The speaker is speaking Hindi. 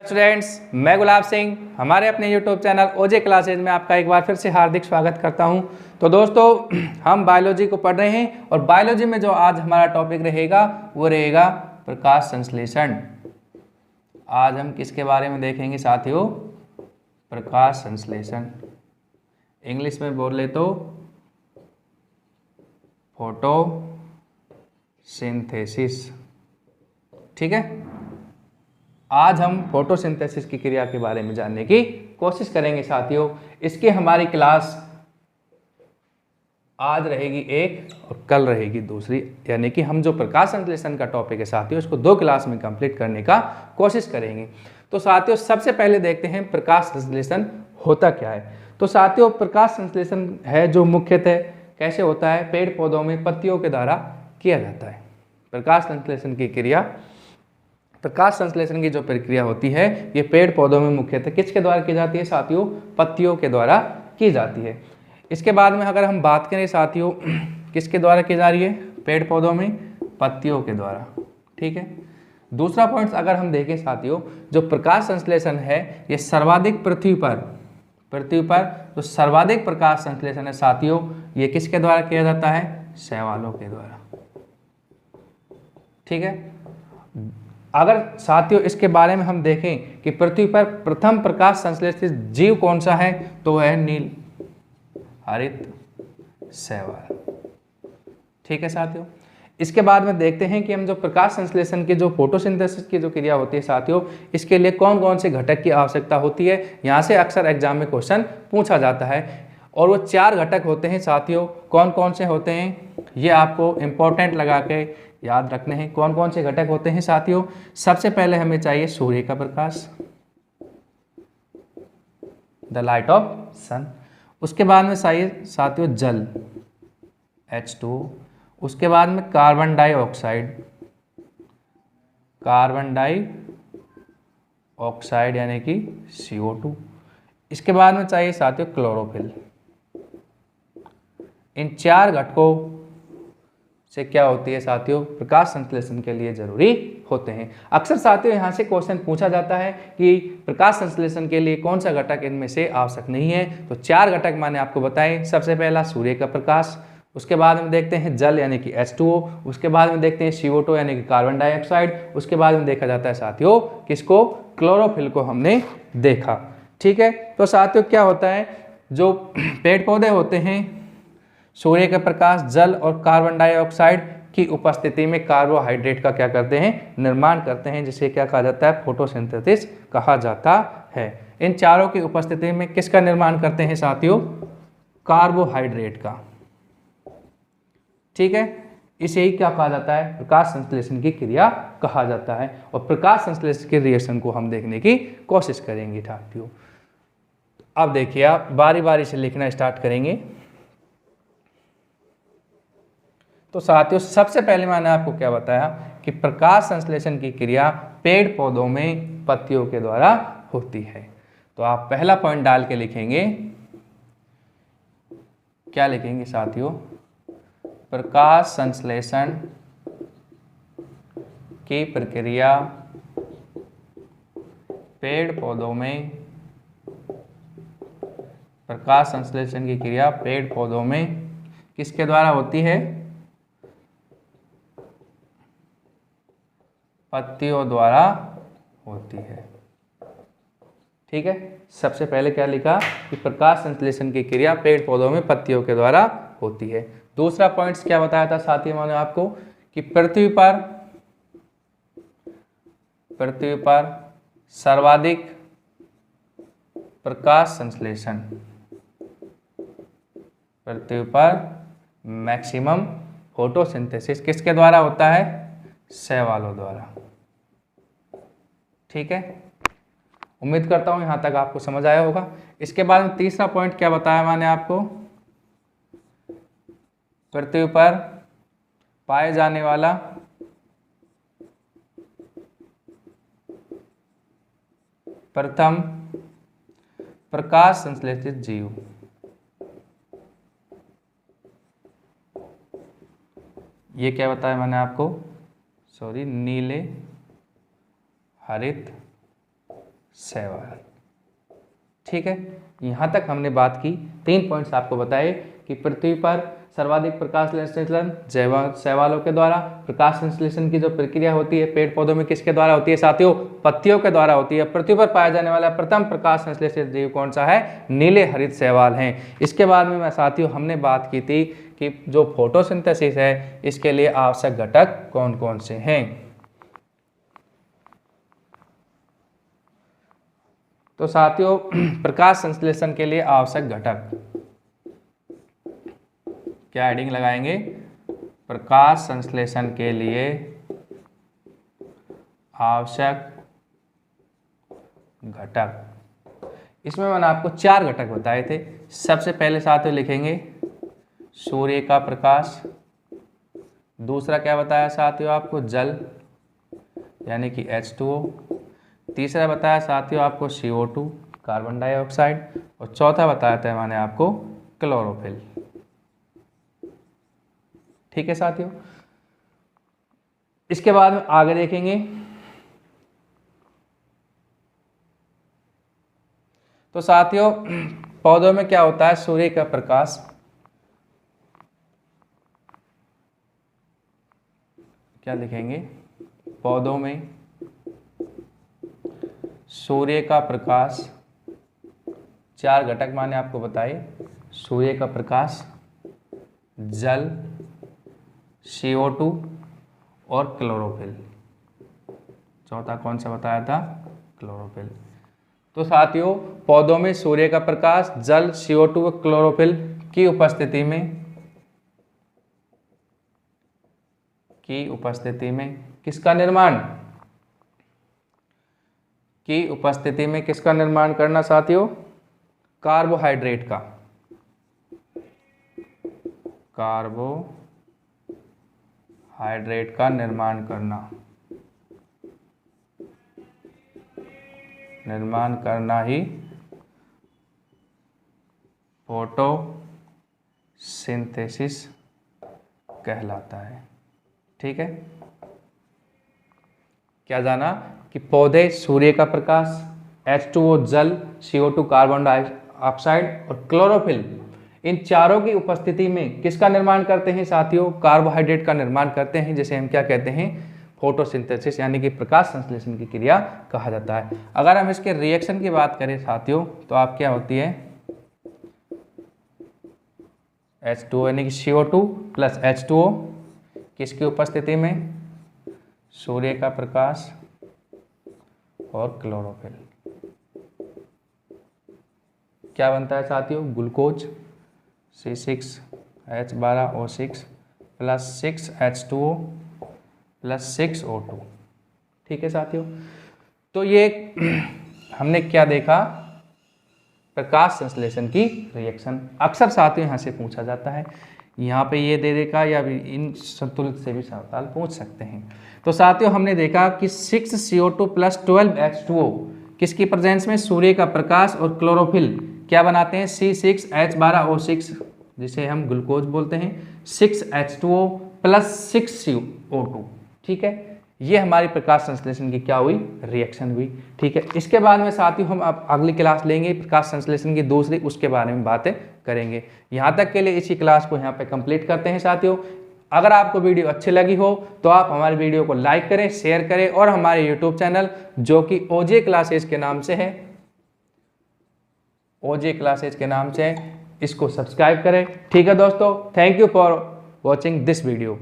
स्टूडेंट्स, मैं गुलाब सिंह हमारे अपने YouTube चैनल ओजे क्लासेज में आपका एक बार फिर से हार्दिक स्वागत करता हूं। तो दोस्तों, हम बायोलॉजी को पढ़ रहे हैं और बायोलॉजी में जो आज हमारा टॉपिक रहेगा वो रहेगा प्रकाश संश्लेषण। आज हम किसके बारे में देखेंगे साथियों? प्रकाश संश्लेषण। इंग्लिश में बोल ले तो फोटोसिंथेसिस। ठीक है, आज हम फोटोसिंथेसिस की क्रिया के बारे में जानने की कोशिश करेंगे साथियों। इसकी हमारी क्लास आज रहेगी एक और कल रहेगी दूसरी, यानी कि हम जो प्रकाश संश्लेषण का टॉपिक है साथियों इसको 2 क्लास में कंप्लीट करने का कोशिश करेंगे। तो साथियों, सबसे पहले देखते हैं प्रकाश संश्लेषण होता क्या है। तो साथियों, प्रकाश संश्लेषण है जो मुख्यतः कैसे होता है? पेड़ पौधों में पत्तियों के द्वारा किया जाता है। प्रकाश संश्लेषण की क्रिया, प्रकाश संश्लेषण की जो प्रक्रिया होती है ये पेड़ पौधों में मुख्यतः किसके द्वारा की जाती है साथियों? पत्तियों के द्वारा की जाती है। इसके बाद में अगर हम बात करें साथियों किसके द्वारा की जा रही है? पेड़ पौधों में पत्तियों के द्वारा। ठीक है, दूसरा पॉइंट अगर हम देखें साथियों, जो प्रकाश संश्लेषण है ये सर्वाधिक पृथ्वी पर जो सर्वाधिक प्रकाश संश्लेषण है साथियों ये किसके द्वारा किया जाता है? शैवालों के द्वारा। ठीक है, अगर साथियों इसके बारे में हम देखें कि पृथ्वी पर प्रथम प्रकाश संश्लेषित जीव कौन सा है, तो वह है नील हरित शैवाल। ठीक है साथियों, इसके बाद में देखते हैं कि हम जो प्रकाश संश्लेषण की जो फोटोसिंथेसिस की जो क्रिया होती है साथियों इसके लिए कौन कौन से घटक की आवश्यकता होती है। यहाँ से अक्सर एग्जाम में क्वेश्चन पूछा जाता है और वो 4 घटक होते हैं साथियों। कौन कौन से होते हैं ये आपको इंपॉर्टेंट लगा के याद रखने हैं। कौन कौन से घटक होते हैं साथियों? सबसे पहले हमें चाहिए सूर्य का प्रकाश, द लाइट ऑफ सन। उसके बाद में चाहिए साथियों जल H2। उसके बाद में कार्बन डाइऑक्साइड यानी कि CO2। इसके बाद में चाहिए साथियों क्लोरोफिल। इन 4 घटकों से क्या होती है साथियों? प्रकाश संश्लेषण के लिए जरूरी होते हैं। अक्सर साथियों यहाँ से क्वेश्चन पूछा जाता है कि प्रकाश संश्लेषण के लिए कौन सा घटक इनमें से आवश्यक नहीं है। तो 4 घटक मैंने आपको बताए। सबसे पहला सूर्य का प्रकाश, उसके बाद में देखते हैं जल यानी कि H2O, उसके बाद में देखते हैं CO2 यानी कि कार्बन डाइऑक्साइड, उसके बाद में देखा जाता है साथियों किसको? क्लोरोफिल को हमने देखा। ठीक है, तो साथियों क्या होता है, जो पेड़ पौधे होते हैं सूर्य का प्रकाश, जल और कार्बन डाइऑक्साइड की उपस्थिति में कार्बोहाइड्रेट का क्या करते हैं? निर्माण करते हैं, जिसे क्या कहा जाता है? फोटोसिंथेसिस कहा जाता है। इन चारों की उपस्थिति में किसका निर्माण करते हैं साथियों? कार्बोहाइड्रेट का। ठीक है, इसे ही क्या कहा जाता है? प्रकाश संश्लेषण की क्रिया कहा जाता है। और प्रकाश संश्लेषण के रिएक्शन को हम देखने की कोशिश करेंगे साथियों। अब देखिए, आप बारी बारी से लिखना स्टार्ट करेंगे। तो साथियों, सबसे पहले मैंने आपको क्या बताया कि प्रकाश संश्लेषण की क्रिया पेड़ पौधों में पत्तियों के द्वारा होती है। तो आप पहला पॉइंट डाल के लिखेंगे, क्या लिखेंगे साथियों? प्रकाश संश्लेषण की प्रक्रिया पेड़ पौधों में, प्रकाश संश्लेषण की क्रिया पेड़ पौधों में किसके द्वारा होती है? पत्तियों द्वारा होती है। ठीक है, सबसे पहले क्या लिखा कि प्रकाश संश्लेषण की क्रिया पेड़ पौधों में पत्तियों के द्वारा होती है। दूसरा पॉइंट क्या बताया था साथियों मैंने आपको कि पृथ्वी पर सर्वाधिक प्रकाश संश्लेषण, पृथ्वी पर मैक्सिमम फोटोसिंथेसिस किसके द्वारा होता है? शैवालों द्वारा। ठीक है, उम्मीद करता हूं यहां तक आपको समझ आया होगा। इसके बाद में तीसरा पॉइंट क्या बताया मैंने आपको? पृथ्वी पर पाए जाने वाला प्रथम प्रकाश संश्लेषित जीव। ये क्या बताया मैंने आपको? नीले हरित शैवाल। ठीक है, यहाँ तक हमने बात की, 3 पॉइंट्स आपको बताए कि पृथ्वी पर सर्वाधिक प्रकाश संश्लेषण शैवालों के द्वारा, प्रकाश संश्लेषण की जो प्रक्रिया होती है पेड़ पौधों में किसके द्वारा होती है साथियों, पत्तियों के द्वारा होती है। पृथ्वी पर पाया जाने वाला प्रथम प्रकाश संश्लेषित जीव कौन सा है, नीले हरित शैवाल हैं। इसके बाद में साथियों हमने बात की थी कि जो फोटोसिंथेसिस है इसके लिए आवश्यक घटक कौन कौन से हैं। तो साथियों प्रकाश संश्लेषण के लिए आवश्यक घटक, क्या हेडिंग लगाएंगे, प्रकाश संश्लेषण के लिए आवश्यक घटक। इसमें मैंने आपको 4 घटक बताए थे। सबसे पहले साथियों लिखेंगे सूर्य का प्रकाश, दूसरा क्या बताया साथियों आपको, जल यानी कि H2O, तीसरा बताया साथियों आपको CO2 कार्बन डाइऑक्साइड, और चौथा बताया था मैंने आपको क्लोरोफिल। ठीक है साथियों, इसके बाद में आगे देखेंगे। तो साथियों पौधों में क्या होता है, सूर्य का प्रकाश, क्या लिखेंगे, पौधों में सूर्य का प्रकाश, 4 घटक मैंने आपको बताए, सूर्य का प्रकाश, जल, CO2 और क्लोरोफिल। चौथा कौन सा बताया था, क्लोरोफिल। तो साथियों पौधों में सूर्य का प्रकाश, जल, CO2 और क्लोरोफिल की उपस्थिति में किसका निर्माण करना साथियों, कार्बोहाइड्रेट का, कार्बोहाइड्रेट का निर्माण करना ही फोटोसिंथेसिस कहलाता है। ठीक है, क्या जाना कि पौधे सूर्य का प्रकाश, H2O जल, CO2 कार्बन डाइऑक्साइड और क्लोरोफिल, इन चारों की उपस्थिति में किसका निर्माण करते हैं साथियों, कार्बोहाइड्रेट का निर्माण करते हैं, जिसे हम क्या कहते हैं, फोटोसिंथेसिस यानी कि प्रकाश संश्लेषण की क्रिया कहा जाता है। अगर हम इसके रिएक्शन की बात करें साथियों तो आप क्या होती है, H2O यानी कि CO2 प्लस H2O किसकी उपस्थिति में, सूर्य का प्रकाश और क्लोरोफिल, क्या बनता है साथियों, glucose C6H12O6 plus 6H2O plus 6O2। ठीक है साथियों, तो ये हमने क्या देखा, प्रकाश संश्लेषण की रिएक्शन। अक्सर साथियों यहाँ से पूछा जाता है, यहाँ पे ये दे देगा या इन संतुलित से भी सवाल पूछ सकते हैं। तो साथियों हमने देखा कि 6CO2 प्लस 12H2O किसकी प्रेजेंस में, सूर्य का प्रकाश और क्लोरोफिल क्या बनाते हैं, C6H12O6 जिसे हम ग्लूकोज बोलते हैं, 6H2O प्लस 6CO2। ठीक है, ये हमारी प्रकाश संश्लेषण की क्या हुई, रिएक्शन हुई। ठीक है, इसके बाद में साथियों हम अब अगली क्लास लेंगे प्रकाश संश्लेषण की दूसरी, उसके बारे में बातें करेंगे। यहाँ तक के लिए इसी क्लास को यहाँ पे कंप्लीट करते हैं साथियों। अगर आपको वीडियो अच्छी लगी हो तो आप हमारे वीडियो को लाइक करें, शेयर करें और हमारे यूट्यूब चैनल जो कि OJ क्लासेज के नाम से है, OJ क्लासेज के नाम से है, इसको सब्सक्राइब करें। ठीक है दोस्तों, thank you for watching this video.